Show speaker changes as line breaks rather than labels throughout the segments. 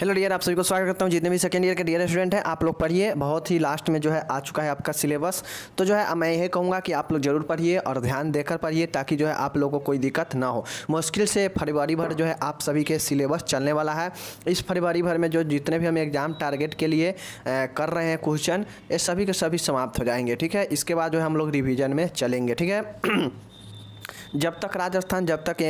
Hello dear, आप सभी को स्वागत करता हूं। जितने भी सेकेंड ईयर के डियर स्टूडेंट हैं, आप लोग पढ़िए। बहुत ही लास्ट में जो है आ चुका है आपका सिलेबस। तो जो है मैं यही कहूँगा कि आप लोग ज़रूर पढ़िए और ध्यान देकर पढ़िए, ताकि जो है आप लोगों को कोई दिक्कत ना हो। मुश्किल से फरवरी भर जो है आप सभी के सिलेबस चलने वाला है। इस फरवरी भर में जो जितने भी हम एग्ज़ाम टारगेट के लिए कर रहे हैं क्वेश्चन, ये सभी के सभी समाप्त हो जाएंगे। ठीक है, इसके बाद जो है हम लोग रिविज़न में चलेंगे। ठीक है जब तक राजस्थान, जब तक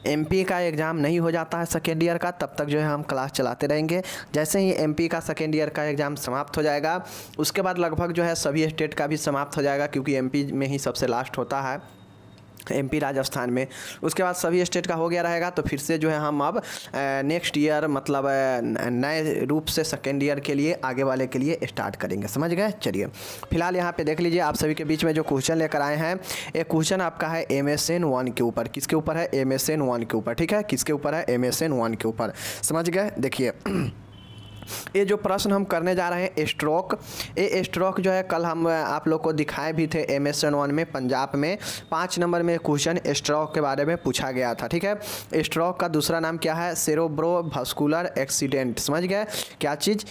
एमपी का एग्ज़ाम नहीं हो जाता है सेकेंड ईयर का, तब तक जो है हम क्लास चलाते रहेंगे। जैसे ही एमपी का सेकेंड ईयर का एग्ज़ाम समाप्त हो जाएगा, उसके बाद लगभग जो है सभी स्टेट का भी समाप्त हो जाएगा, क्योंकि एमपी में ही सबसे लास्ट होता है, एमपी राजस्थान में। उसके बाद सभी स्टेट का हो गया रहेगा। तो फिर से जो है हम अब नेक्स्ट ईयर मतलब नए रूप से सेकेंड ईयर के लिए, आगे वाले के लिए स्टार्ट करेंगे। समझ गए? चलिए, फिलहाल यहाँ पे देख लीजिए, आप सभी के बीच में जो क्वेश्चन लेकर आए हैं, एक क्वेश्चन आपका है MSN 1 के ऊपर। किसके ऊपर है? MSN 1 के ऊपर। ठीक है, किसके ऊपर है? MSN 1 के ऊपर। समझ गए? देखिए ये जो प्रश्न हम करने जा रहे हैं स्ट्रोक, ये स्ट्रोक जो है कल हम आप लोग को दिखाए भी थे MSN 1 में, पंजाब में 5 नंबर में क्वेश्चन स्ट्रोक के बारे में पूछा गया था। ठीक है, स्ट्रोक का दूसरा नाम क्या है? Cerebrovascular accident. समझ गए? क्या चीज़?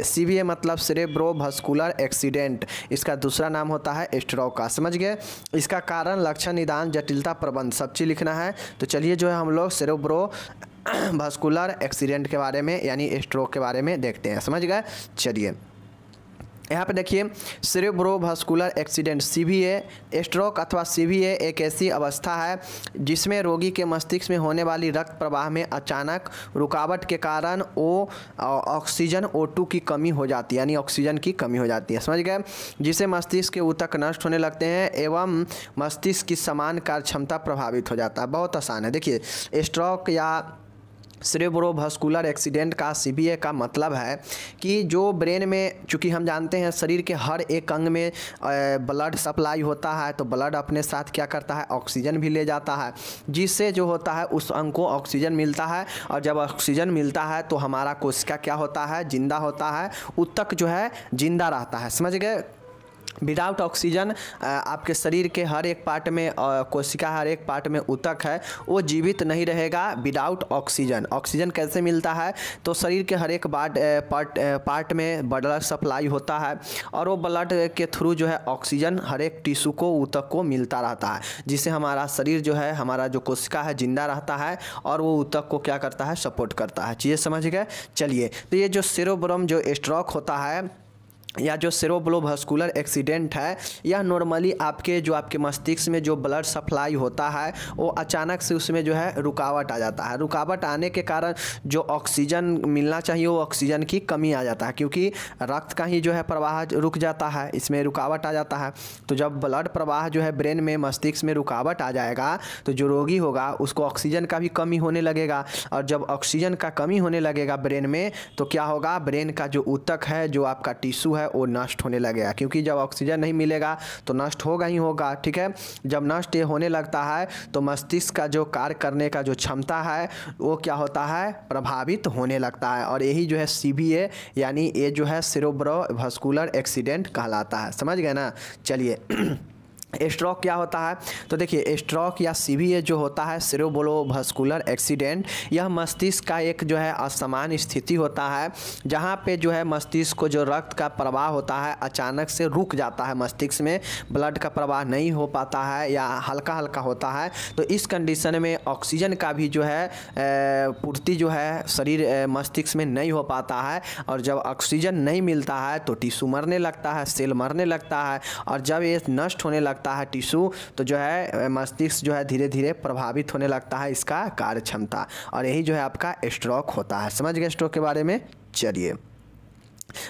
CVA मतलब सेरेब्रोवास्कुलर एक्सीडेंट, इसका दूसरा नाम होता है स्ट्रोक का। समझ गए? इसका कारण, लक्षण, निदान, जटिलता, प्रबंध सब चीज़ लिखना है। तो चलिए जो है हम लोग सेरेब्रोवास्कुलर एक्सीडेंट के बारे में यानी स्ट्रोक के बारे में देखते हैं। समझ गए? चलिए यहाँ पे देखिए, सेरेब्रोवास्कुलर एक्सीडेंट CVA, स्ट्रोक अथवा CVA एक ऐसी अवस्था है जिसमें रोगी के मस्तिष्क में होने वाली रक्त प्रवाह में अचानक रुकावट के कारण ऑक्सीजन O2 की कमी हो जाती है, यानी ऑक्सीजन की कमी हो जाती है। समझ गए? जिससे मस्तिष्क के ऊतक नष्ट होने लगते हैं एवं मस्तिष्क की समान कार्य क्षमता प्रभावित हो जाता है। बहुत आसान है। देखिए, स्ट्रोक या सेरेब्रोवास्कुलर एक्सीडेंट का CVA का मतलब है कि जो ब्रेन में, चूँकि हम जानते हैं शरीर के हर एक अंग में ब्लड सप्लाई होता है, तो ब्लड अपने साथ क्या करता है? ऑक्सीजन भी ले जाता है, जिससे जो होता है उस अंग को ऑक्सीजन मिलता है। और जब ऑक्सीजन मिलता है तो हमारा कोशिका क्या होता है? जिंदा होता है, ऊतक जो है जिंदा रहता है। समझ गए? विदाउट ऑक्सीजन आपके शरीर के हर एक पार्ट में, कोशिका हर एक पार्ट में ऊतक है, वो जीवित नहीं रहेगा विदाउट ऑक्सीजन। ऑक्सीजन कैसे मिलता है? तो शरीर के हर एक पार्ट में ब्लड सप्लाई होता है, और वो ब्लड के थ्रू जो है ऑक्सीजन हर एक टिश्यू को, ऊतक को मिलता रहता है, जिससे हमारा शरीर जो है, हमारा जो कोशिका है जिंदा रहता है, और वो ऊतक को क्या करता है? सपोर्ट करता है। चीज़ें समझ गए? चलिए, तो ये जो सेरेब्रम जो स्ट्रोक होता है या जो सेरेब्रोवास्कुलर एक्सीडेंट है, यह नॉर्मली आपके मस्तिष्क में जो ब्लड सप्लाई होता है, वो अचानक से उसमें जो है रुकावट आ जाता है। रुकावट आने के कारण जो ऑक्सीजन मिलना चाहिए, वो ऑक्सीजन की कमी आ जाता है, क्योंकि रक्त का ही जो है प्रवाह रुक जाता है, इसमें रुकावट आ जाता है। तो जब ब्लड प्रवाह जो है ब्रेन में, मस्तिष्क में रुकावट आ जाएगा, तो जो रोगी होगा उसको ऑक्सीजन का भी कमी होने लगेगा। और जब ऑक्सीजन का कमी होने लगेगा ब्रेन में, तो क्या होगा? ब्रेन का जो ऊतक है, जो आपका टिश्यू है, वो नष्ट होने लगेगा, क्योंकि जब ऑक्सीजन नहीं मिलेगा तो नष्ट होगा ही होगा। ठीक है, जब नष्ट ये होने लगता है तो मस्तिष्क का जो कार्य करने का जो क्षमता है, वो क्या होता है? प्रभावित होने लगता है। और यही जो है CVA यानी ये जो है सेरेब्रोवास्कुलर एक्सीडेंट कहलाता है। समझ गए ना? चलिए स्ट्रोक क्या होता है? तो देखिए, स्ट्रोक या CVA जो होता है, सेरेब्रोवास्कुलर एक्सीडेंट, यह मस्तिष्क का एक जो है असमान स्थिति होता है, जहाँ पे जो है मस्तिष्क को जो रक्त का प्रवाह होता है अचानक से रुक जाता है, मस्तिष्क में ब्लड का प्रवाह नहीं हो पाता है या हल्का हल्का होता है। तो इस कंडीशन में ऑक्सीजन का भी जो है पूर्ति जो है शरीर मस्तिष्क में नहीं हो पाता है, और जब ऑक्सीजन नहीं मिलता है तो टिश्यू मरने लगता है, सेल मरने लगता है, और जब ये नष्ट होने लगता है टिश्यू, तो जो है मस्तिष्क जो है धीरे धीरे प्रभावित होने लगता है, इसका कार्य क्षमता, और यही जो है आपका स्ट्रोक होता है। समझ गए स्ट्रोक के बारे में? चलिए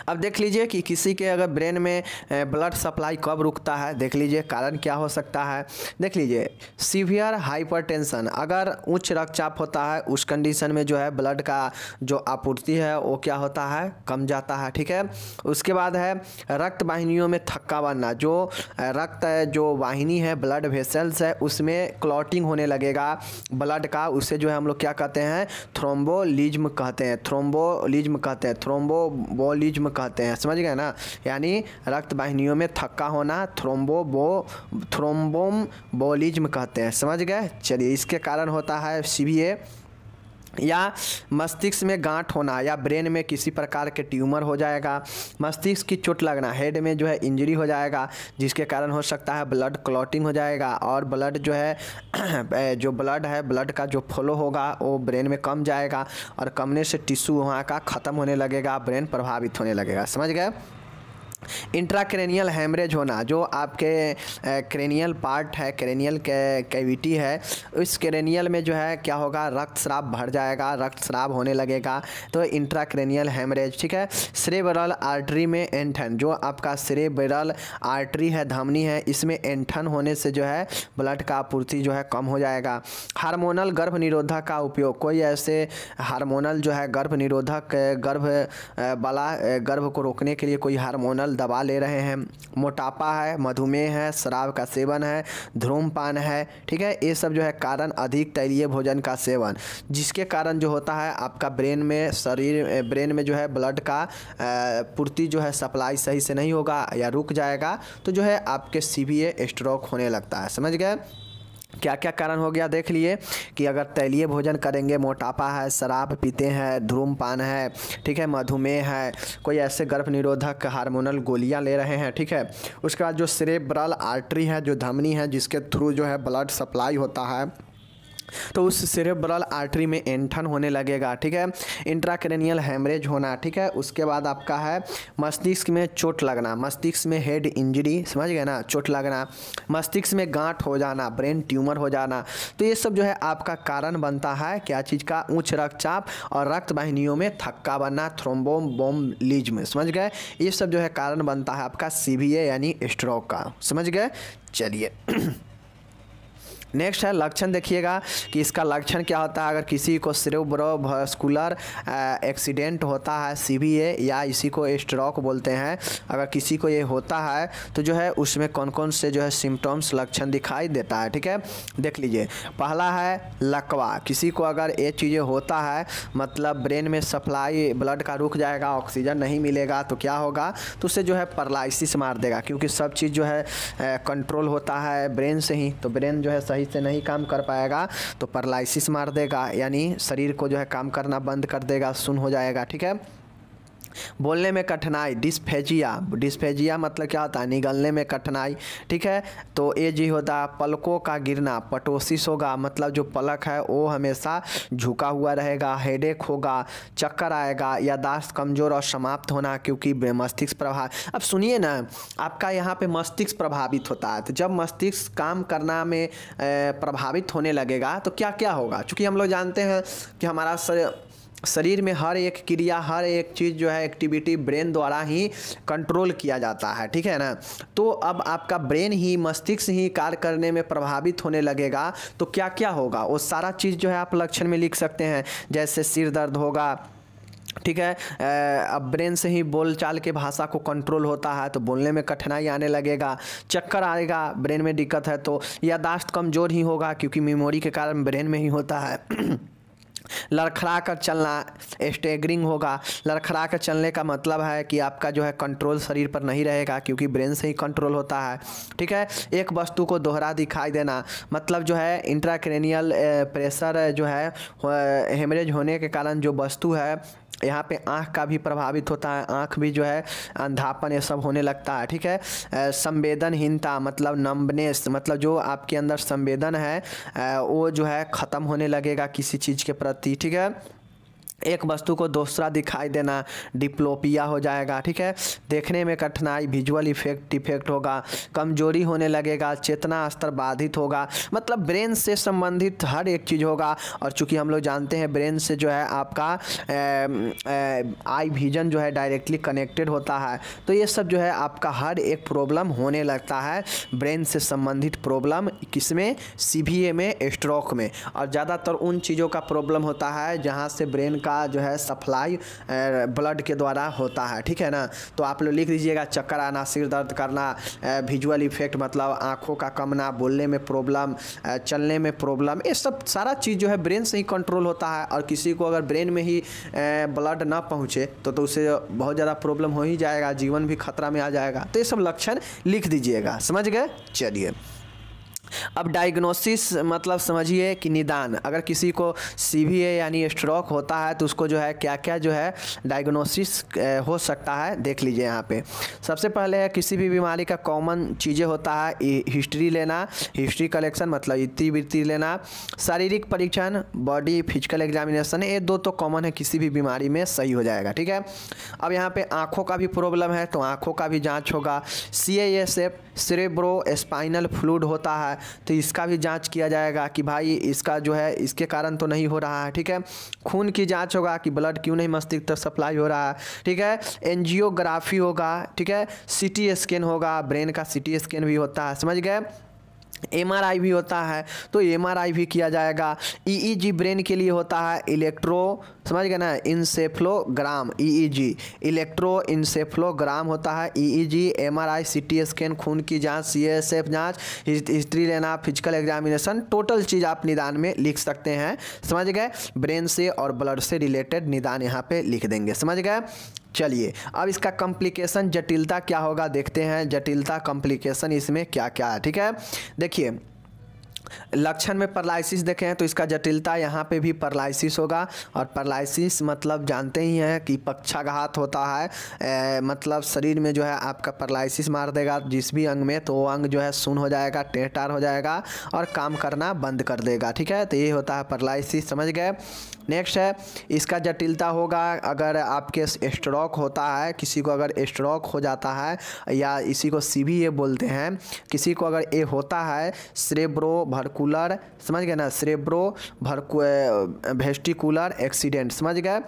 अब देख लीजिए कि किसी के अगर ब्रेन में ब्लड सप्लाई कब रुकता है, देख लीजिए कारण क्या हो सकता है। देख लीजिए, सीवियर हाइपरटेंशन, अगर उच्च रक्तचाप होता है, उस कंडीशन में जो है ब्लड का जो आपूर्ति है वो क्या होता है? कम जाता है। ठीक है, उसके बाद है रक्त वाहिनियों में थक्का बनना, जो रक्त जो वाहिनी है, ब्लड वेसल्स है, उसमें क्लॉटिंग होने लगेगा ब्लड का, उसे जो है हम लोग क्या कहते हैं? थ्रोम्बोलिज्म कहते हैं, थ्रोम्बोलिज्म कहते हैं। समझ गए ना? यानी रक्त वाहिनियों में थक्का होना थ्रोम्बोम्बोलिज्म कहते हैं। समझ गए? चलिए, इसके कारण होता है CVA। या मस्तिष्क में गांठ होना या ब्रेन में किसी प्रकार के ट्यूमर हो जाएगा, मस्तिष्क की चोट लगना, हेड में जो है इंजरी हो जाएगा जिसके कारण हो सकता है ब्लड क्लॉटिंग हो जाएगा और ब्लड जो है जो ब्लड है ब्लड का जो फ्लो होगा वो ब्रेन में कम जाएगा और कमने से टिश्यू वहाँ का ख़त्म होने लगेगा, ब्रेन प्रभावित होने लगेगा। समझ गए। इंट्राक्रेनियल हेमरेज होना, जो आपके क्रेनियल पार्ट है, क्रेनियल कैविटी है, उस क्रेनियल में जो है क्या होगा, रक्तस्राव भर जाएगा, रक्तस्राव होने लगेगा, तो इंट्राक्रेनियल हेमरेज। ठीक है। सेरेब्रल आर्टरी में ऐंठन, जो आपका सेरेब्रल आर्टरी है, धमनी है, इसमें ऐंठन होने से जो है ब्लड का आपूर्ति जो है कम हो जाएगा। हार्मोनल गर्भ निरोधक का उपयोग, कोई ऐसे हार्मोनल जो है गर्भ निरोधक गर्भ को रोकने के लिए कोई हार्मोनल दवा ले रहे हैं, मोटापा है, मधुमेह है, शराब का सेवन है, धूम्रपान है। ठीक है। ये सब जो है कारण अधिक तैलीय भोजन का सेवन, जिसके कारण जो होता है आपका ब्रेन में जो है ब्लड का पूर्ति जो है सप्लाई सही से नहीं होगा या रुक जाएगा, तो जो है आपके सीवीए स्ट्रोक होने लगता है। समझ गए। क्या क्या कारण हो गया देख लिए कि अगर तैलीय भोजन करेंगे, मोटापा है, शराब पीते हैं, धूम्रपान है, ठीक है, मधुमेह है, कोई ऐसे गर्भ निरोधक हार्मोनल गोलियां ले रहे हैं। ठीक है। उसके बाद जो सेरेब्रल आर्टरी है, जो धमनी है जिसके थ्रू जो है ब्लड सप्लाई होता है, तो उस सेरेब्रल आर्टरी में ऐंठन होने लगेगा। ठीक है। इंट्राक्रेनियल हेमरेज होना। ठीक है। उसके बाद आपका है मस्तिष्क में चोट लगना, मस्तिष्क में हेड इंजरी, समझ गए ना, चोट लगना, मस्तिष्क में गांठ हो जाना, ब्रेन ट्यूमर हो जाना। तो ये सब जो है आपका कारण बनता है क्या चीज़ का, उच्च रक्तचाप और रक्त वाहिनियों में थक्का बनना, थ्रोम्बोम्बोलिज्म। समझ गए। ये सब जो है कारण बनता है आपका सीवीए यानी स्ट्रोक का। समझ गए। चलिए नेक्स्ट है लक्षण। देखिएगा कि इसका लक्षण क्या होता है। अगर किसी को सेरेब्रोवास्कुलर एक्सीडेंट होता है, सीवीए, या इसी को स्ट्रोक बोलते हैं, अगर किसी को ये होता है तो जो है उसमें कौन कौन से जो है सिम्टम्स, लक्षण दिखाई देता है। ठीक है। देख लीजिए। पहला है लकवा, किसी को अगर ये चीज़ें होता है, मतलब ब्रेन में सप्लाई ब्लड का रुक जाएगा, ऑक्सीजन नहीं मिलेगा, तो क्या होगा, तो उससे जो है पैरालिसिस मार देगा, क्योंकि सब चीज़ जो है कंट्रोल होता है ब्रेन से ही, तो ब्रेन जो है सही से नहीं काम कर पाएगा तो पैरालिसिस मार देगा, यानी शरीर को जो है काम करना बंद कर देगा, सुन्न हो जाएगा। ठीक है। बोलने में कठिनाई, डिस्फेजिया मतलब क्या होता है, निगलने में कठिनाई। ठीक है। तो ये जी होता है। पलकों का गिरना, पटोसिस होगा, मतलब जो पलक है वो हमेशा झुका हुआ रहेगा, हेडेक होगा, चक्कर आएगा, याददाश्त कमज़ोर और समाप्त होना, क्योंकि मस्तिष्क प्रभाव। अब सुनिए ना, आपका यहाँ पे मस्तिष्क प्रभावित होता है, तो जब मस्तिष्क काम करना में प्रभावित होने लगेगा तो क्या क्या होगा, क्योंकि हम लोग जानते हैं कि हमारा शरीर में हर एक क्रिया, हर एक चीज़ जो है एक्टिविटी ब्रेन द्वारा ही कंट्रोल किया जाता है। ठीक है ना। तो अब आपका ब्रेन ही, मस्तिष्क ही कार्य करने में प्रभावित होने लगेगा तो क्या क्या होगा, वो सारा चीज़ जो है आप लक्षण में लिख सकते हैं। जैसे सिर दर्द होगा, ठीक है, अब ब्रेन से ही बोलचाल के भाषा को कंट्रोल होता है तो बोलने में कठिनाई आने लगेगा, चक्कर आएगा, ब्रेन में दिक्कत है, तो याददाश्त कमज़ोर ही होगा क्योंकि मेमोरी के कारण ब्रेन में ही होता है। लड़खड़ा कर चलना, स्टेगरिंग होगा। लड़खड़ा कर चलने का मतलब है कि आपका जो है कंट्रोल शरीर पर नहीं रहेगा, क्योंकि ब्रेन से ही कंट्रोल होता है। ठीक है। एक वस्तु को दोहरा दिखाई देना, मतलब जो है इंट्राक्रेनियल प्रेशर जो है हेमरेज होने के कारण जो वस्तु है, यहाँ पे आँख का भी प्रभावित होता है, आँख भी जो है अंधापन ये सब होने लगता है। ठीक है। संवेदनहीनता मतलब नम्बनेस, मतलब जो आपके अंदर संवेदन है वो जो है ख़त्म होने लगेगा किसी चीज़ के प्रति। ठीक है। एक वस्तु को दूसरा दिखाई देना, डिप्लोपिया हो जाएगा। ठीक है। देखने में कठिनाई, विजुअल इफेक्ट होगा, कमजोरी होने लगेगा, चेतना स्तर बाधित होगा, मतलब ब्रेन से संबंधित हर एक चीज़ होगा। और चूंकि हम लोग जानते हैं ब्रेन से जो है आपका आई विजन जो है डायरेक्टली कनेक्टेड होता है, तो ये सब जो है आपका हर एक प्रॉब्लम होने लगता है, ब्रेन से संबंधित प्रॉब्लम, किसमें, सीवीए में, स्ट्रोक में। और ज़्यादातर उन चीज़ों का प्रॉब्लम होता है जहाँ से ब्रेन का जो है सप्लाई ब्लड के द्वारा होता है। ठीक है ना। तो आप लोग लिख दीजिएगा, चक्कर आना, सिर दर्द करना, विजुअल इफेक्ट मतलब आँखों का कमना, बोलने में प्रॉब्लम, चलने में प्रॉब्लम, ये सब सारा चीज़ जो है ब्रेन से ही कंट्रोल होता है। और किसी को अगर ब्रेन में ही ब्लड ना पहुँचे तो उसे बहुत ज़्यादा प्रॉब्लम हो ही जाएगा, जीवन भी खतरा में आ जाएगा। तो ये सब लक्षण लिख दीजिएगा। समझ गए। चलिए अब डायग्नोसिस मतलब समझिए कि निदान, अगर किसी को सीवीए यानी स्ट्रोक होता है तो उसको जो है क्या क्या जो है डायग्नोसिस हो सकता है, देख लीजिए यहाँ पे। सबसे पहले किसी भी बीमारी का कॉमन चीज़ें होता है हिस्ट्री लेना, हिस्ट्री कलेक्शन मतलब इतिवृत्ति लेना, शारीरिक परीक्षण बॉडी फिजिकल एग्जामिनेशन, ये दो तो कॉमन है, किसी भी बीमारी में सही हो जाएगा, ठीक है। अब यहाँ पे आँखों का भी प्रॉब्लम है तो आँखों का भी जाँच होगा। CASF सेरेब्रो स्पाइनल फ्लूइड होता है तो इसका भी जांच किया जाएगा कि भाई इसका जो है इसके कारण तो नहीं हो रहा है, ठीक है। खून की जांच होगा कि ब्लड क्यों नहीं मस्तिष्क तक सप्लाई हो रहा है, ठीक है। एंजियोग्राफी होगा, ठीक है। CT स्कैन होगा, ब्रेन का CT स्कैन भी होता है, समझ गए। MRI भी होता है तो MRI भी किया जाएगा। EEG ब्रेन के लिए होता है, इलेक्ट्रो समझ गए ना, इंसेफ्लोग्राम, EEG इलेक्ट्रो इंसेफ्लोग्राम होता है। EEG MRI CT स्कैन, खून की जांच, CASF जांच, हिस्ट्री लेना, फिजिकल एग्जामिनेशन, टोटल चीज़ आप निदान में लिख सकते हैं, समझ गए। ब्रेन से और ब्लड से रिलेटेड निदान यहाँ पे लिख देंगे, समझ गए। चलिए अब इसका कॉम्प्लिकेशन जटिलता क्या होगा देखते हैं, जटिलता कॉम्प्लिकेशन इसमें क्या क्या है, ठीक है। देखिए लक्षण में पैरालिसिस देखें तो इसका जटिलता यहाँ पे भी पैरालिसिस होगा, और पैरालिसिस मतलब जानते ही हैं कि पक्षाघात होता है, मतलब शरीर में जो है आपका पैरालिसिस मार देगा जिस भी अंग में, तो वो अंग जो है शून्य हो जाएगा, टेढ़ हो जाएगा और काम करना बंद कर देगा, ठीक है। तो ये होता है पैरालिसिस, समझ गए। नेक्स्ट है इसका जटिलता होगा अगर आपके स्ट्रोक होता है, किसी को अगर स्ट्रोक हो जाता है या इसी को CVA बोलते हैं, किसी को अगर ये होता है सेरेब्रो वर्कुलर, समझ गए ना, सेरेब्रो वेस्टिकुलर एक्सीडेंट, समझ गए।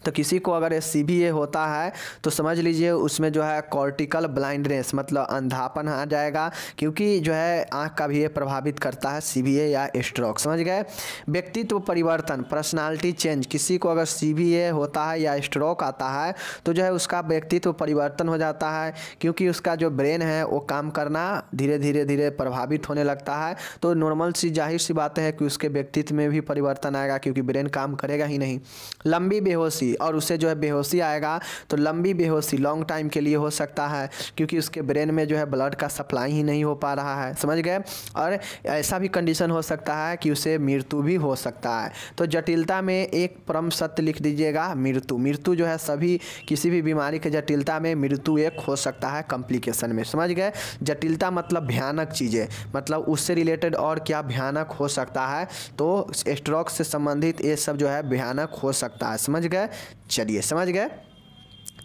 तो किसी को अगर CVA होता है तो समझ लीजिए उसमें जो है कॉर्टिकल ब्लाइंडनेस मतलब अंधापन आ जाएगा, क्योंकि जो है आँख का भी ये प्रभावित करता है CVA या स्ट्रोक, समझ गए। व्यक्तित्व परिवर्तन पर्सनालिटी चेंज, किसी को अगर CVA होता है या स्ट्रोक आता है तो जो है उसका व्यक्तित्व परिवर्तन हो जाता है, क्योंकि उसका जो ब्रेन है वो काम करना धीरे धीरे प्रभावित होने लगता है। तो नॉर्मल सी जाहिर सी बात है कि उसके व्यक्तित्व में भी परिवर्तन आएगा, क्योंकि ब्रेन काम करेगा ही नहीं। लंबी बेहोशी, और उसे जो है बेहोशी आएगा तो लंबी बेहोशी लॉन्ग टाइम के लिए हो सकता है, क्योंकि उसके ब्रेन में जो है ब्लड का सप्लाई ही नहीं हो पा रहा है, समझ गए। और ऐसा भी कंडीशन हो सकता है कि उसे मृत्यु भी हो सकता है। तो जटिलता में एक परम सत्य लिख दीजिएगा, मृत्यु। मृत्यु जो है सभी किसी भी बीमारी के जटिलता में मृत्यु एक हो सकता है कॉम्प्लिकेशन में, समझ गए। जटिलता मतलब भयानक चीज़ें, मतलब उससे रिलेटेड और क्या भयानक हो सकता है, तो स्ट्रोक से संबंधित ये सब जो है भयानक हो सकता है, समझ गए। चलिए समझ गए,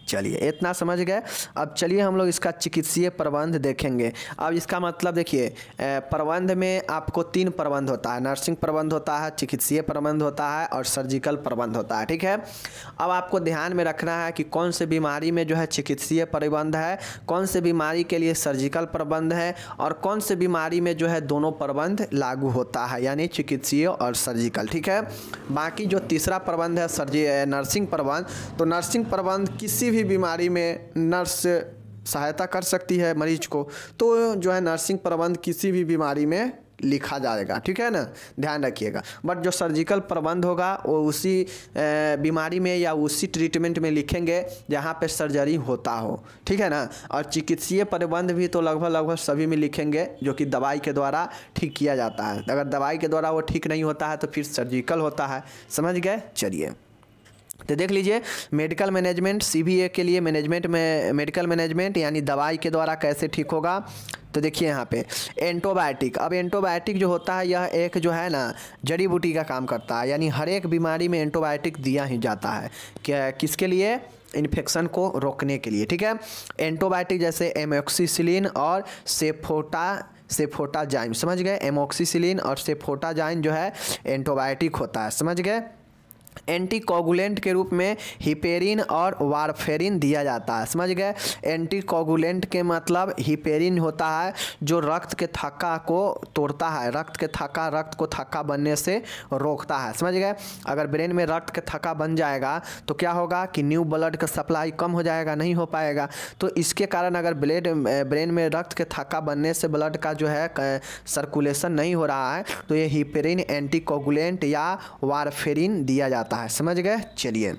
चलिए इतना समझ गए। अब चलिए हम लोग इसका चिकित्सीय प्रबंध देखेंगे। अब इसका मतलब देखिए प्रबंध में आपको 3 प्रबंध होता है, नर्सिंग प्रबंध होता है, चिकित्सीय प्रबंध होता है और सर्जिकल प्रबंध होता है, ठीक है। अब आपको ध्यान में रखना है कि कौन से बीमारी में जो है चिकित्सीय प्रबंध है, कौन से बीमारी के लिए सर्जिकल प्रबंध है, और कौन से बीमारी में जो है दोनों प्रबंध लागू होता है, यानी चिकित्सीय और सर्जिकल, ठीक है। बाकी जो तीसरा प्रबंध है नर्सिंग प्रबंध, तो नर्सिंग प्रबंध किसी भी बीमारी में नर्स सहायता कर सकती है मरीज को, तो जो है नर्सिंग प्रबंध किसी भी बीमारी में लिखा जाएगा, ठीक है ना, ध्यान रखिएगा। बट जो सर्जिकल प्रबंध होगा वो उसी बीमारी में या उसी ट्रीटमेंट में लिखेंगे जहाँ पे सर्जरी होता हो, ठीक है ना। और चिकित्सीय प्रबंध भी तो लगभग सभी में लिखेंगे जो कि दवाई के द्वारा ठीक किया जाता है। अगर दवाई के द्वारा वो ठीक नहीं होता है तो फिर सर्जिकल होता है, समझ गए। चलिए तो देख लीजिए मेडिकल मैनेजमेंट, CVA के लिए मैनेजमेंट में मेडिकल मैनेजमेंट यानी दवाई के द्वारा कैसे ठीक होगा। तो देखिए यहाँ पे एंटीबायोटिक, अब एंटीबायोटिक जो होता है यह एक जो है ना जड़ी बूटी का काम करता है, यानी हर एक बीमारी में एंटीबायोटिक दिया ही जाता है, क्या किसके लिए, इन्फेक्शन को रोकने के लिए, ठीक है। एंटीबायोटिक जैसे एमोक्सिसिलिन और सेफोटाजाइम, समझ गए। एमोक्सिसिलिन और सेफोटाजाइम जो है एंटीबायोटिक होता है, समझ गए। एंटीकोगुलेंट के रूप में हिपेरिन और वारफेरिन दिया जाता है, समझ गए। एंटीकोगुलेंट के मतलब हिपेरिन होता है जो रक्त के थक्का को तोड़ता है, रक्त को थक्का बनने से रोकता है, समझ गए। अगर ब्रेन में रक्त के थक्का बन जाएगा तो क्या होगा कि न्यू ब्लड का सप्लाई कम हो जाएगा, नहीं हो पाएगा। तो इसके कारण अगर ब्रेन में रक्त के थक्का बनने से ब्लड का जो है सर्कुलेशन नहीं हो रहा है तो ये हिपेरिन एंटीकोगुलेंट या वारफेरिन दिया जाता है, समझ गए। चलिए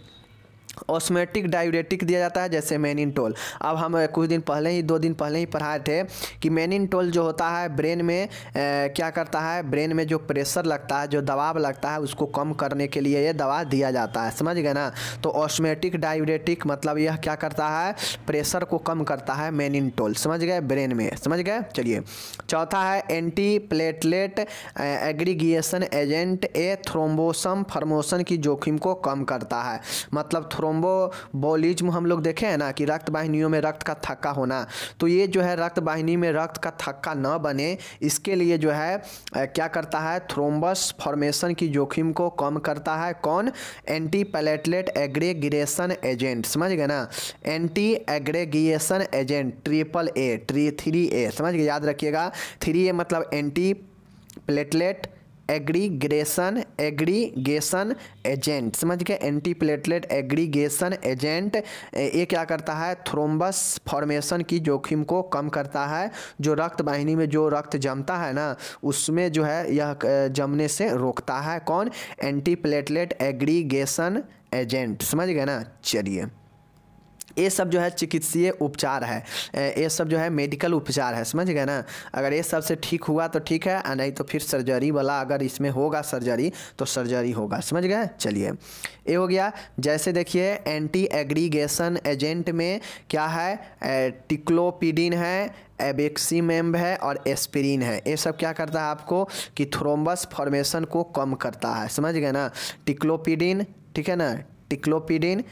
ऑस्मेटिक डायूरेटिक दिया जाता है जैसे मैनिनटोल। अब हम कुछ दिन पहले ही 2 दिन पहले ही पढ़ाए थे कि मैनिनटोल जो होता है ब्रेन में क्या करता है, ब्रेन में जो प्रेशर लगता है, जो दबाव लगता है, उसको कम करने के लिए ये दवा दिया जाता है, समझ गए ना। तो ऑस्मेटिक डायूरेटिक मतलब यह क्या करता है, प्रेशर को कम करता है मैनिनटोल, समझ गए, ब्रेन में, समझ गए। चलिए चौथा है एंटी प्लेटलेट एग्रीगिएशन एजेंट, ए थ्रोम्बोसम फॉर्मेशन की जोखिम को कम करता है। मतलब थ्रोम्बोबोलिज्म हम लोग देखे हैं ना कि रक्त वाहिनियों में रक्त का थक्का होना, तो ये जो है रक्त वाहिनी में रक्त का थक्का न बने इसके लिए जो है क्या करता है, थ्रोम्बस फॉर्मेशन की जोखिम को कम करता है। कौन, एंटी प्लेटलेट एग्रीगिएशन एजेंट, समझ गए ना, anti aggregation agent, triple A 3A, समझ गए, याद रखिएगा। 3A मतलब एंटी प्लेटलेट एग्रीगेशन एजेंट, समझ गए, एंटी प्लेटलेट एग्रीगेशन एजेंट। ये क्या करता है, थ्रोम्बस फॉर्मेशन की जोखिम को कम करता है। जो रक्त वाहिनी में जो रक्त जमता है ना उसमें जो है यह जमने से रोकता है। कौन, एंटी प्लेटलेट एग्रीगेशन एजेंट, समझ गए ना। चलिए ये सब जो है चिकित्सीय उपचार है, ये सब जो है मेडिकल उपचार है, समझ गए ना। अगर ये सब से ठीक हुआ तो ठीक है, नहीं तो फिर सर्जरी वाला, अगर इसमें होगा सर्जरी तो सर्जरी होगा, समझ गए। चलिए ये हो गया। जैसे देखिए एंटी एग्रीगेशन एजेंट में क्या है, टिक्लोपिडिन है, एबेक्सिमेब है और एस्पिरिन है। ये सब क्या करता है आपको कि थ्रोम्बस फॉर्मेशन को कम करता है, समझ गए ना। टिक्लोपिडिन, ठीक है ना, टिक्लोपिडिन,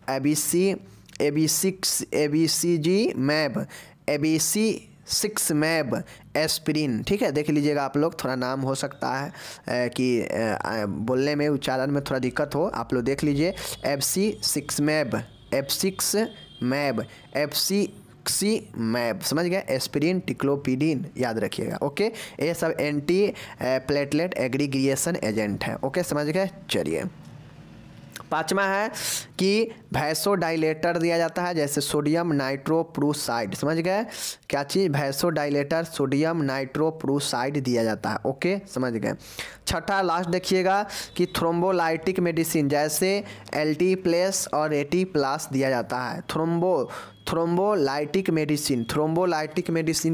ABC6मैब, एस्पिरिन, ठीक है, देख लीजिएगा आप लोग, थोड़ा नाम हो सकता है कि बोलने में, उच्चारण में थोड़ा दिक्कत हो, आप लोग देख लीजिए। एफसी समझ गए, एस्पिरिन, टिक्लोपिडिन, याद रखिएगा। ओके, ये सब एंटी प्लेटलेट एग्रीगिएशन एजेंट है। ओके, समझ गए। चलिए पाँचवा है कि वैसोडाइलेटर दिया जाता है जैसे सोडियम नाइट्रोप्रूसाइड, समझ गए, क्या चीज़, वैसोडाइलेटर सोडियम नाइट्रोप्रूसाइड दिया जाता है। ओके, समझ गए। छठा लास्ट देखिएगा कि थ्रोम्बोलाइटिक मेडिसिन जैसे LT+ और AT+ दिया जाता है। थ्रोम्बोलाइटिक मेडिसिन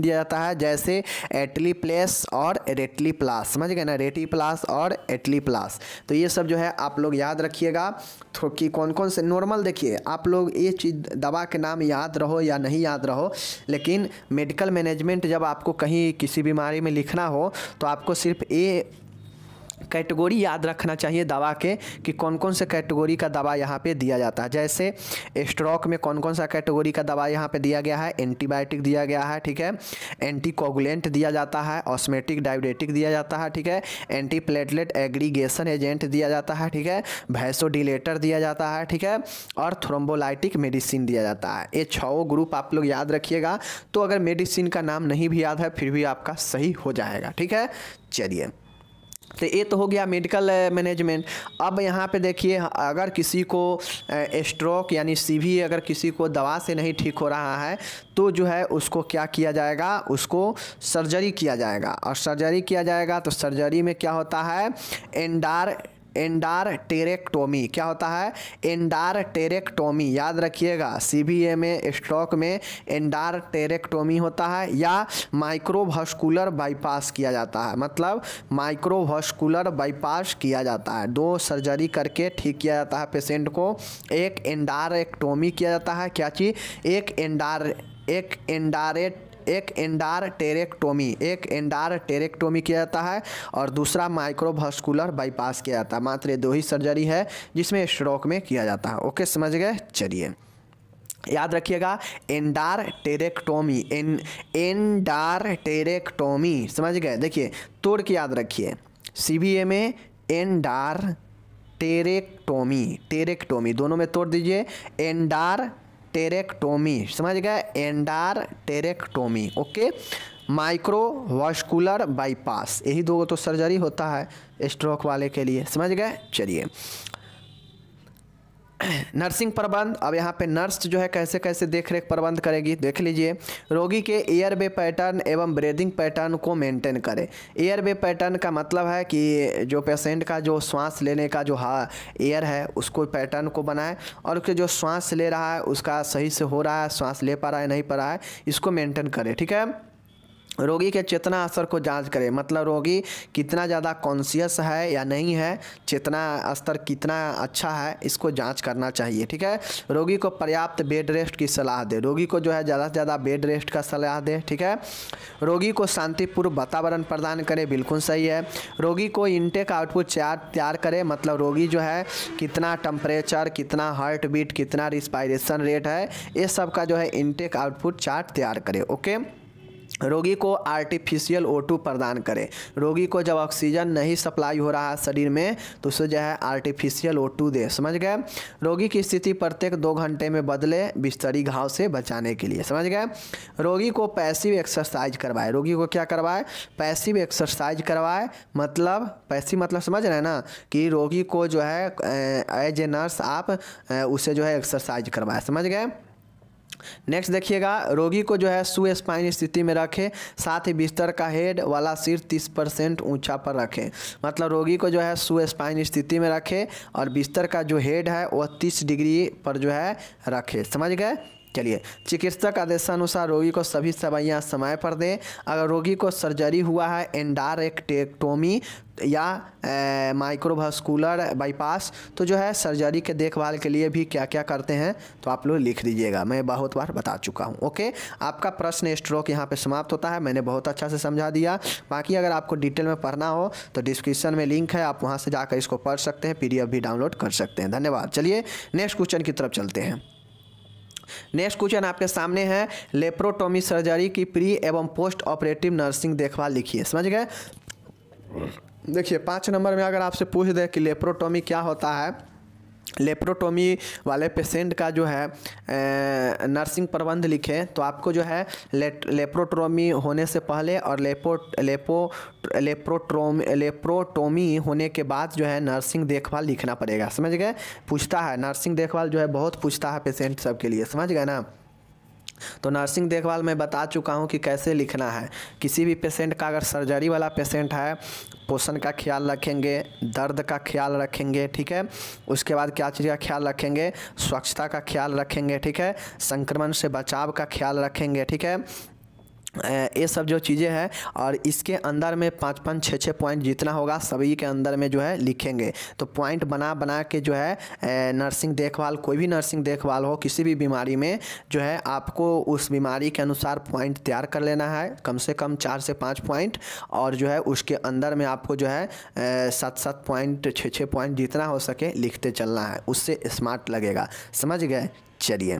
दिया जाता है जैसे एटलीप्लेस और रेटलीप्लास, समझ गए ना, रेटीप्लास और एटलीप्लास। तो ये सब जो है आप लोग याद रखिएगा कि कौन कौन से नॉर्मल, देखिए आप लोग ये चीज़ दवा के नाम याद रहो या नहीं याद रहो, लेकिन मेडिकल मैनेजमेंट जब आपको कहीं किसी बीमारी में लिखना हो तो आपको सिर्फ ये कैटेगरी याद रखना चाहिए दवा के कि कौन कौन से कैटेगरी का दवा यहाँ पे दिया जाता है। जैसे स्ट्रोक में कौन कौन सा कैटेगरी का दवा यहाँ पे दिया गया है, एंटीबायोटिक दिया गया है, ठीक है, एंटीकोगुलेंट दिया जाता है, ऑस्मेटिक डायूरेटिक दिया जाता है, ठीक है, एंटी प्लेटलेट एग्रीगेशन एजेंट दिया जाता है, ठीक है, वैसोडिलेटर दिया जाता है, ठीक है, और थ्रोम्बोलाइटिक मेडिसिन दिया जाता है। ये 6 ग्रुप आप लोग याद रखिएगा। तो अगर मेडिसिन का नाम नहीं भी याद है फिर भी आपका सही हो जाएगा, ठीक है। चलिए तो ये तो हो गया मेडिकल मैनेजमेंट। अब यहाँ पे देखिए अगर किसी को स्ट्रोक यानी CV अगर किसी को दवा से नहीं ठीक हो रहा है तो जो है उसको क्या किया जाएगा, उसको सर्जरी किया जाएगा। और सर्जरी किया जाएगा तो सर्जरी में क्या होता है, एंडारटेरेक्टोमी, क्या होता है, एंडारटेरेक्टोमी, याद रखिएगा। CVA में स्ट्रोक में एंडारटेरेक्टोमी होता है या माइक्रोवास्कुलर बाईपास किया जाता है, मतलब माइक्रोवास्कुलर बाईपास किया जाता है। 2 सर्जरी करके ठीक किया जाता है पेशेंट को। एक एंडारेक्टोमी किया जाता है, क्या चीज़, एक एंडारटेरेक्टोमी किया जाता है और दूसरा माइक्रोवास्कुलर बाईपास किया जाता है। मात्र ये 2 ही सर्जरी है जिसमें स्ट्रोक में किया जाता है। ओके, समझ गए। चलिए याद रखिएगा एंडारटेरेक्टोमी, समझ गए। देखिए तोड़ के याद रखिए, CVA में टेरेक्टोमी दोनों में तोड़ दीजिए, टेरेक्टोमी, समझ गए, एंडारटेरेक्टोमी। ओके, माइक्रोवास्कुलर बाईपास, यही 2 तो सर्जरी होता है स्ट्रोक वाले के लिए, समझ गए। चलिए नर्सिंग प्रबंध, अब यहाँ पे नर्स जो है कैसे कैसे देख रेख प्रबंध करेगी देख लीजिए। रोगी के एयरवे पैटर्न एवं ब्रीदिंग पैटर्न को मेंटेन करें। एयरवे पैटर्न का मतलब है कि जो पेशेंट का जो श्वास लेने का जो एयर है उसको पैटर्न को बनाए, और उसके जो श्वास ले रहा है उसका सही से हो रहा है, श्वास ले पा रहा है नहीं पा रहा है, इसको मेंटेन करें। ठीक है। रोगी के चेतना स्तर को जांच करें, मतलब रोगी कितना ज़्यादा कॉन्शियस है या नहीं है, चेतना स्तर कितना अच्छा है, इसको जांच करना चाहिए। ठीक है। रोगी को पर्याप्त बेड रेस्ट की सलाह दे, रोगी को जो है ज़्यादा से ज़्यादा बेड रेस्ट का सलाह दे। ठीक है। रोगी को शांतिपूर्ण वातावरण प्रदान करें, बिल्कुल सही है। रोगी को इनटेक आउटपुट चार्ट तैयार करें, मतलब रोगी जो है कितना टेम्परेचर, कितना हार्ट बीट, कितना रिस्पायरेशन रेट है, ये सब का जो है इनटेक आउटपुट चार्ट तैयार करें। ओके। रोगी को आर्टिफिशियल O2 प्रदान करें, रोगी को जब ऑक्सीजन नहीं सप्लाई हो रहा है शरीर में तो उसे जो है आर्टिफिशियल O2 दे। समझ गए। रोगी की स्थिति प्रत्येक 2 घंटे में बदले बिस्तरी घाव से बचाने के लिए। समझ गए। रोगी को पैसिव एक्सरसाइज करवाए, रोगी को क्या करवाए, पैसिव एक्सरसाइज करवाए, मतलब पैसिव मतलब समझ रहे हैं ना, कि रोगी को जो है एज ए नर्स आप उसे जो है एक्सरसाइज करवाए। समझ गए। नेक्स्ट देखिएगा, रोगी को जो है सुस्पाइन स्थिति में रखें, साथ ही बिस्तर का हेड वाला सिर 30% ऊंचा पर रखें, मतलब रोगी को जो है सुस्पाइन स्थिति में रखें और बिस्तर का जो हेड है वो 30 डिग्री पर जो है रखें। समझ गए। चलिए, चिकित्सक आदेशानुसार रोगी को सभी दवाइयाँ समय पर दें। अगर रोगी को सर्जरी हुआ है, एंडारेक्टेक्टोमी या माइक्रोवास्कुलर बाईपास, तो जो है सर्जरी के देखभाल के लिए भी क्या क्या करते हैं तो आप लोग लिख दीजिएगा, मैं बहुत बार बता चुका हूँ। ओके। आपका प्रश्न स्ट्रोक यहाँ पे समाप्त होता है, मैंने बहुत अच्छा से समझा दिया। बाकी अगर आपको डिटेल में पढ़ना हो तो डिस्क्रिप्शन में लिंक है, आप वहाँ से जाकर इसको पढ़ सकते हैं, PDF भी डाउनलोड कर सकते हैं। धन्यवाद। चलिए नेक्स्ट क्वेश्चन की तरफ चलते हैं। नेक्स्ट क्वेश्चन आपके सामने है, लेप्रोटोमी सर्जरी की प्री एवं पोस्ट ऑपरेटिव नर्सिंग देखभाल लिखिए। समझ गए। देखिए 5 नंबर में अगर आपसे पूछ दे कि लेप्रोटोमी क्या होता है, लेप्रोटोमी वाले पेशेंट का जो है नर्सिंग प्रबंध लिखें, तो आपको जो है लेप्रोटोमी होने से पहले और लेप्रोटोमी होने के बाद जो है नर्सिंग देखभाल लिखना पड़ेगा। समझ गए। पूछता है नर्सिंग देखभाल जो है बहुत पूछता है पेशेंट सब के लिए। समझ गए ना। तो नर्सिंग देखभाल मैं बता चुका हूँ कि कैसे लिखना है। किसी भी पेशेंट का अगर सर्जरी वाला पेशेंट है, पोषण का ख्याल रखेंगे, दर्द का ख्याल रखेंगे। ठीक है। उसके बाद क्या चीज़ का ख्याल रखेंगे, स्वच्छता का ख्याल रखेंगे। ठीक है। संक्रमण से बचाव का ख्याल रखेंगे। ठीक है। ये सब जो चीज़ें हैं, और इसके अंदर में 5-5, 6-6 पॉइंट जितना होगा सभी के अंदर में जो है लिखेंगे। तो पॉइंट बना बना के जो है नर्सिंग देखभाल, कोई भी नर्सिंग देखभाल हो किसी भी बीमारी में, जो है आपको उस बीमारी के अनुसार पॉइंट तैयार कर लेना है, कम से कम 4 से 5 पॉइंट, और जो है उसके अंदर में आपको जो है 7-7 पॉइंट, 6-6 पॉइंट जितना हो सके लिखते चलना है, उससे स्मार्ट लगेगा। समझ गए। चलिए,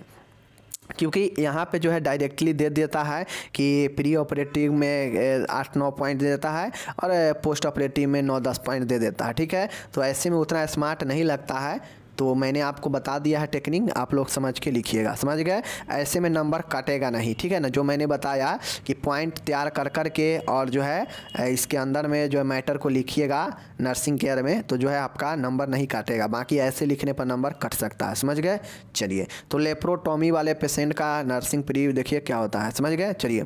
क्योंकि यहाँ पे जो है डायरेक्टली दे देता है कि प्री ऑपरेटिव में 8-9 पॉइंट दे देता है और पोस्ट ऑपरेटिव में 9-10 पॉइंट दे देता है। ठीक है। तो ऐसे में उतना स्मार्ट नहीं लगता है, तो मैंने आपको बता दिया है टेक्निक, आप लोग समझ के लिखिएगा। समझ गए। ऐसे में नंबर काटेगा नहीं। ठीक है ना। जो मैंने बताया कि पॉइंट तैयार कर कर के और जो है इसके अंदर में जो मैटर को लिखिएगा नर्सिंग केयर में, तो जो है आपका नंबर नहीं काटेगा। बाकी ऐसे लिखने पर नंबर कट सकता है। समझ गए। चलिए, तो लेप्रोटोमी वाले पेशेंट का नर्सिंग प्री देखिए क्या होता है। समझ गए। चलिए,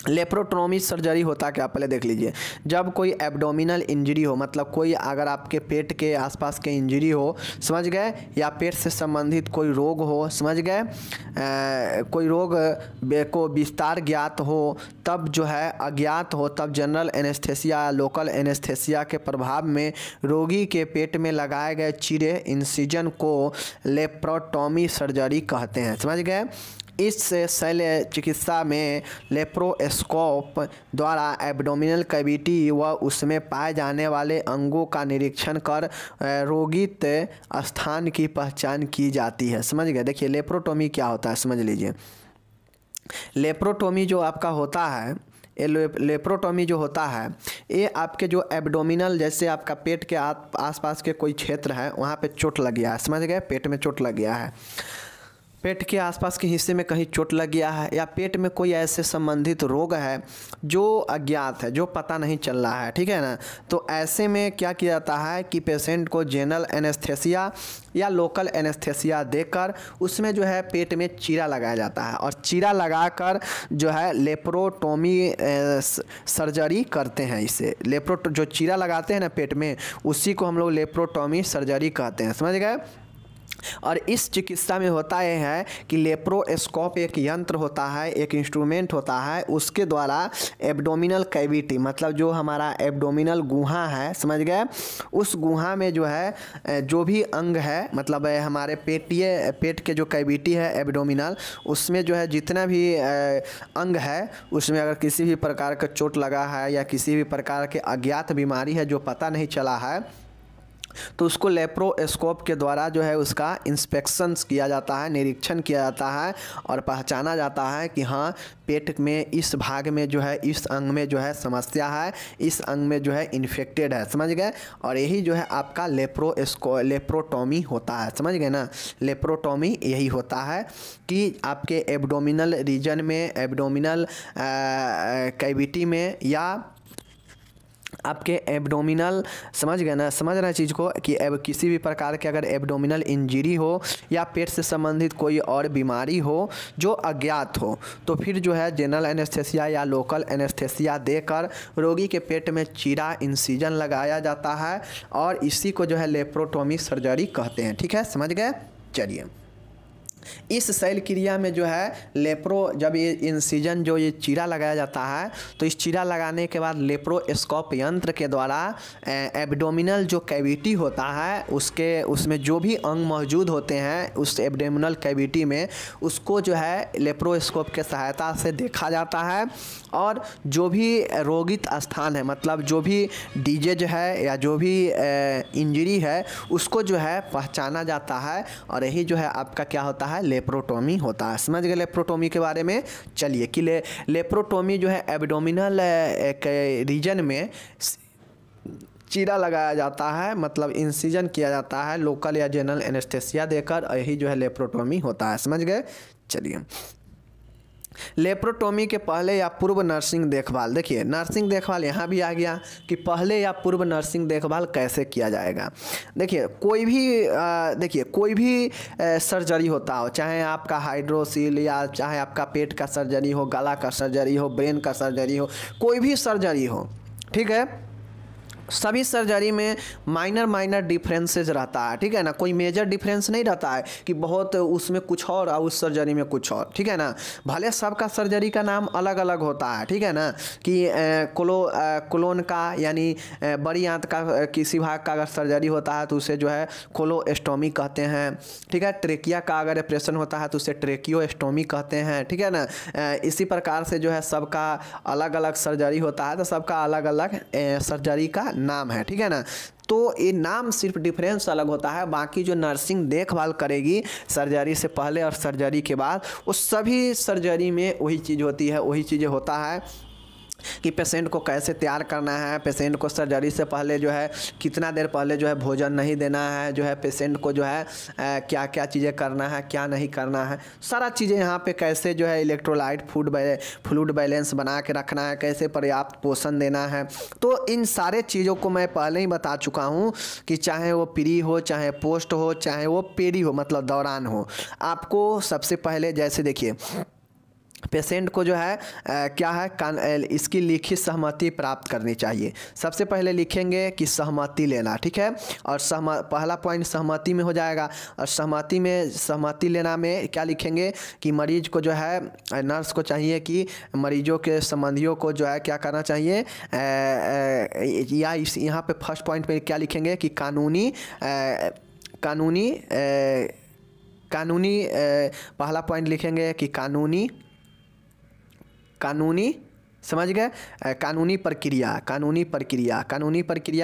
लेप्रोटोमी सर्जरी होता क्या पहले देख लीजिए। जब कोई एब्डोमिनल इंजरी हो, मतलब कोई अगर आपके पेट के आसपास के इंजरी हो, समझ गए, या पेट से संबंधित कोई रोग हो, समझ गए, कोई रोग को विस्तार ज्ञात हो, तब जो है अज्ञात हो, तब जनरल एनेस्थेसिया, लोकल एनेस्थेसिया के प्रभाव में रोगी के पेट में लगाए गए चीरे इंसिजन को लेप्रोटोमी सर्जरी कहते हैं। समझ गए। इस शल्य चिकित्सा में लेप्रोस्कोप द्वारा एब्डोमिनल कैविटी व उसमें पाए जाने वाले अंगों का निरीक्षण कर रोगित स्थान की पहचान की जाती है। समझ गए। देखिए लेप्रोटोमी क्या होता है समझ लीजिए। लेप्रोटोमी जो आपका होता है, लेप्रोटोमी जो होता है, ये आपके जो एब्डोमिनल, जैसे आपका पेट के आसपास के कोई क्षेत्र है वहाँ पे चोट लग गया है, समझ गए, पेट में चोट लग गया है, पेट के आसपास के हिस्से में कहीं चोट लग गया है या पेट में कोई ऐसे संबंधित रोग है जो अज्ञात है, जो पता नहीं चल रहा है, ठीक है ना। तो ऐसे में क्या किया जाता है कि पेशेंट को जनरल एनेस्थेसिया या लोकल एनेस्थेसिया देकर उसमें जो है पेट में चीरा लगाया जाता है और चीरा लगाकर जो है लेप्रोटोमी सर्जरी करते हैं। इसे जो चीरा लगाते हैं ना पेट में, उसी को हम लोग लेप्रोटोमी सर्जरी कहते हैं, समझ गए। और इस चिकित्सा में होता यह है कि लेप्रोस्कोप एक यंत्र होता है, एक इंस्ट्रूमेंट होता है, उसके द्वारा एब्डोमिनल कैविटी मतलब जो हमारा एब्डोमिनल गुहा है, समझ गए, उस गुहा में जो है जो भी अंग है मतलब हमारे पेट के जो कैविटी है एब्डोमिनल, उसमें जो है जितना भी अंग है उसमें अगर किसी भी प्रकार का चोट लगा है या किसी भी प्रकार के अज्ञात बीमारी है जो पता नहीं चला है, तो उसको लेप्रोस्कोप के द्वारा जो है उसका इंस्पेक्शंस किया जाता है, निरीक्षण किया जाता है और पहचाना जाता है कि हाँ पेट में इस भाग में जो है इस अंग में जो है समस्या है, इस अंग में जो है इन्फेक्टेड है, समझ गए। और यही जो है आपका लेप्रोटोमी होता है, समझ गए ना। लेप्रोटोमी यही होता है कि आपके एब्डोमिनल रीजन में, एब्डोमिनल कैविटी में या आपके एब्डोमिनल, समझ गए ना, समझ रहे हैं चीज़ को कि किसी भी प्रकार के अगर एब्डोमिनल इंजरी हो या पेट से संबंधित कोई और बीमारी हो जो अज्ञात हो, तो फिर जो है जनरल एनेस्थेसिया या लोकल एनेस्थेसिया देकर रोगी के पेट में चीरा इंसिजन लगाया जाता है और इसी को जो है लेप्रोटोमी सर्जरी कहते हैं, ठीक है, समझ गए। चलिए, इस शैल क्रिया में जो है जब ये इंसिजन जो ये चीरा लगाया जाता है, तो इस चीरा लगाने के बाद लेप्रोस्कोप यंत्र के द्वारा एब्डोमिनल जो कैविटी होता है उसमें जो भी अंग मौजूद होते हैं उस एब्डोमिनल कैविटी में, उसको जो है लेप्रोस्कोप के सहायता से देखा जाता है और जो भी रोगित स्थान है मतलब जो भी डिजीज है या जो भी इंजरी है उसको जो है पहचाना जाता है और यही जो है आपका क्या होता है, लेप्रोटोमी होता है। समझ गए लेप्रोटोमी के बारे में। चलिए कि लेप्रोटोमी जो है एब्डोमिनल रीजन में चीरा लगाया जाता है मतलब इंसिजन किया जाता है लोकल या जनरल एनेस्थेसिया देकर, यही जो है लेप्रोटोमी होता है, समझ गए। चलिए, लेप्रोटोमी के पहले या पूर्व नर्सिंग देखभाल। देखिए नर्सिंग देखभाल यहाँ भी आ गया कि पहले या पूर्व नर्सिंग देखभाल कैसे किया जाएगा। देखिए कोई भी सर्जरी होता हो, चाहे आपका हाइड्रोसील या चाहे आपका पेट का सर्जरी हो, गला का सर्जरी हो, ब्रेन का सर्जरी हो, कोई भी सर्जरी हो, ठीक है, सभी सर्जरी में माइनर डिफरेंसेस रहता है, ठीक है ना। कोई मेजर डिफरेंस नहीं रहता है कि बहुत उसमें कुछ और उस सर्जरी में कुछ और, ठीक है ना। भले सबका सर्जरी का नाम अलग अलग होता है, ठीक है ना, कि कोलोन का यानी बड़ी आंत का किसी भाग का अगर सर्जरी होता है तो उसे जो है कोलोस्टोमी कहते हैं, ठीक है। ट्रेकिया का अगर ऑपरेशन होता है तो उसे ट्रेकियोस्टोमी कहते हैं, ठीक है ना। इसी प्रकार से जो है सबका अलग अलग सर्जरी होता है तो सबका अलग अलग सर्जरी का नाम है, ठीक है ना। तो ये नाम सिर्फ डिफरेंस अलग होता है, बाकी जो नर्सिंग देखभाल करेगी सर्जरी से पहले और सर्जरी के बाद वो सभी सर्जरी में वही चीज़ होती है, वही चीज़ें होता है कि पेशेंट को कैसे तैयार करना है, पेशेंट को सर्जरी से पहले जो है कितना देर पहले जो है भोजन नहीं देना है, जो है पेशेंट को जो है क्या क्या चीज़ें करना है, क्या नहीं करना है, सारा चीज़ें यहाँ पे कैसे जो है इलेक्ट्रोलाइट फ्लूइड बैलेंस बना के रखना है, कैसे पर्याप्त पोषण देना है। तो इन सारे चीज़ों को मैं पहले ही बता चुका हूँ कि चाहे वो प्री हो, चाहे पोस्ट हो, चाहे वो पेरी हो मतलब दौरान हो, आपको सबसे पहले जैसे देखिए पेशेंट को जो है क्या है इसकी लिखित सहमति प्राप्त करनी चाहिए। सबसे पहले लिखेंगे कि सहमति लेना, ठीक है, और पहला पॉइंट सहमति में हो जाएगा। और सहमति लेना में क्या लिखेंगे कि मरीज को जो है नर्स को चाहिए कि मरीजों के संबंधियों को जो है क्या करना चाहिए, या यहाँ पे फर्स्ट पॉइंट पे क्या लिखेंगे कि कानूनी पहला पॉइंट लिखेंगे कि कानूनी समझ गए, कानूनी प्रक्रिया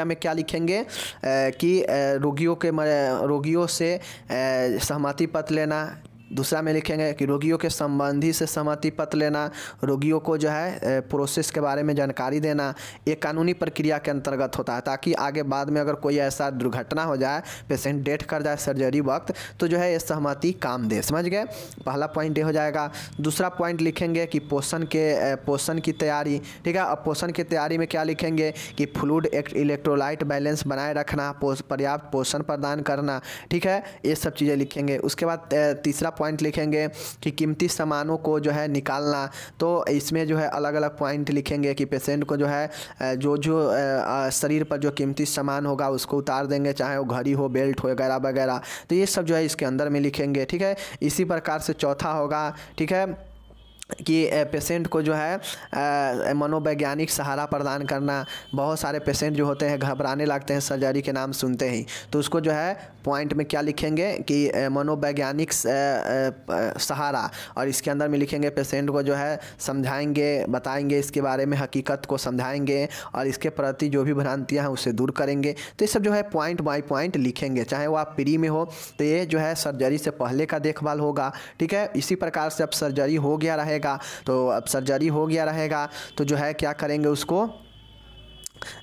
में क्या लिखेंगे कि रोगियों से सहमति पत्र लेना, दूसरा में लिखेंगे कि रोगियों के संबंधी से सहमति पत्र लेना, रोगियों को जो है प्रोसेस के बारे में जानकारी देना, एक कानूनी प्रक्रिया के अंतर्गत होता है, ताकि आगे बाद में अगर कोई ऐसा दुर्घटना हो जाए, पेशेंट डेथ कर जाए सर्जरी वक्त, तो जो है ये सहमति काम दे। समझ गए, पहला पॉइंट ये हो जाएगा। दूसरा पॉइंट लिखेंगे कि पोषण की तैयारी। ठीक है, अब पोषण की तैयारी में क्या लिखेंगे कि फ्लूइड इलेक्ट्रोलाइट बैलेंस बनाए रखना, पर्याप्त पोषण प्रदान करना। ठीक है, ये सब चीज़ें लिखेंगे। उसके बाद तीसरा पॉइंट लिखेंगे कि कीमती सामानों को जो है निकालना। तो इसमें जो है अलग अलग पॉइंट लिखेंगे कि पेशेंट को जो है जो शरीर पर जो कीमती सामान होगा उसको उतार देंगे, चाहे वो घड़ी हो, बेल्ट हो वगैरह वगैरह। तो ये सब जो है इसके अंदर में लिखेंगे। ठीक है, इसी प्रकार से चौथा होगा, ठीक है, कि पेशेंट को जो है मनोवैज्ञानिक सहारा प्रदान करना। बहुत सारे पेशेंट जो होते हैं घबराने लगते हैं सर्जरी के नाम सुनते ही, तो उसको जो है पॉइंट में क्या लिखेंगे कि मनोवैज्ञानिक सहारा, और इसके अंदर में लिखेंगे पेशेंट को जो है समझाएंगे, बताएंगे इसके बारे में, हकीकत को समझाएंगे और इसके प्रति जो भी भ्रांतियाँ हैं उसे दूर करेंगे। तो ये सब जो है पॉइंट बाय पॉइंट लिखेंगे, चाहे वो आप प्री में हो तो ये जो है सर्जरी से पहले का देखभाल होगा। ठीक है, इसी प्रकार से अब सर्जरी हो गया रहेगा, तो अब सर्जरी हो गया रहेगा तो जो है क्या करेंगे, उसको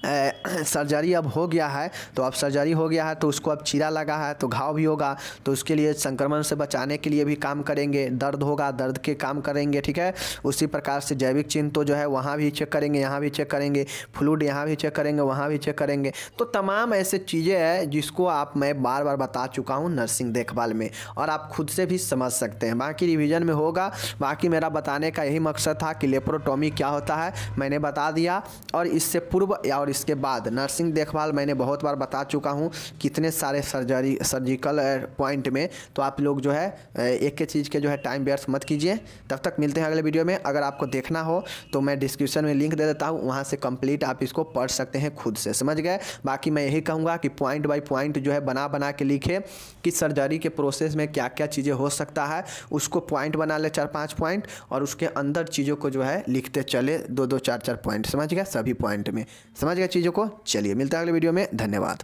सर्जरी अब हो गया है, तो अब सर्जरी हो गया है तो उसको अब चीरा लगा है तो घाव भी होगा, तो उसके लिए संक्रमण से बचाने के लिए भी काम करेंगे। दर्द होगा, दर्द के काम करेंगे। ठीक है, उसी प्रकार से जैविक चिन्ह तो जो है वहाँ भी चेक करेंगे, यहाँ भी चेक करेंगे, फ्लूइड यहाँ भी चेक करेंगे, वहाँ भी चेक करेंगे। तो तमाम ऐसे चीज़ें हैं जिसको मैं बार बार बता चुका हूँ नर्सिंग देखभाल में, और आप खुद से भी समझ सकते हैं। बाकी रिवीजन में होगा। बाकी मेरा बताने का यही मकसद था कि लेप्रोटॉमी क्या होता है मैंने बता दिया, और इससे पूर्व और इसके बाद नर्सिंग देखभाल मैंने बहुत बार बता चुका हूँ कितने सारे सर्जिकल पॉइंट में। तो आप लोग जो है एक एक चीज़ के जो है टाइम व्यर्थ मत कीजिए। तब तक मिलते हैं अगले वीडियो में। अगर आपको देखना हो तो मैं डिस्क्रिप्शन में लिंक दे देता हूँ, वहाँ से कंप्लीट आप इसको पढ़ सकते हैं खुद से। समझ गए। बाकी मैं यही कहूँगा कि पॉइंट बाय पॉइंट जो है बना के लिखे कि सर्जरी के प्रोसेस में क्या क्या चीज़ें हो सकता है, उसको पॉइंट बना ले 4-5 पॉइंट, और उसके अंदर चीज़ों को जो है लिखते चले 2-2 4-4 पॉइंट। समझ गए, सभी पॉइंट में समझ गए चीज़ों को। चलिए मिलता है अगले वीडियो में। धन्यवाद।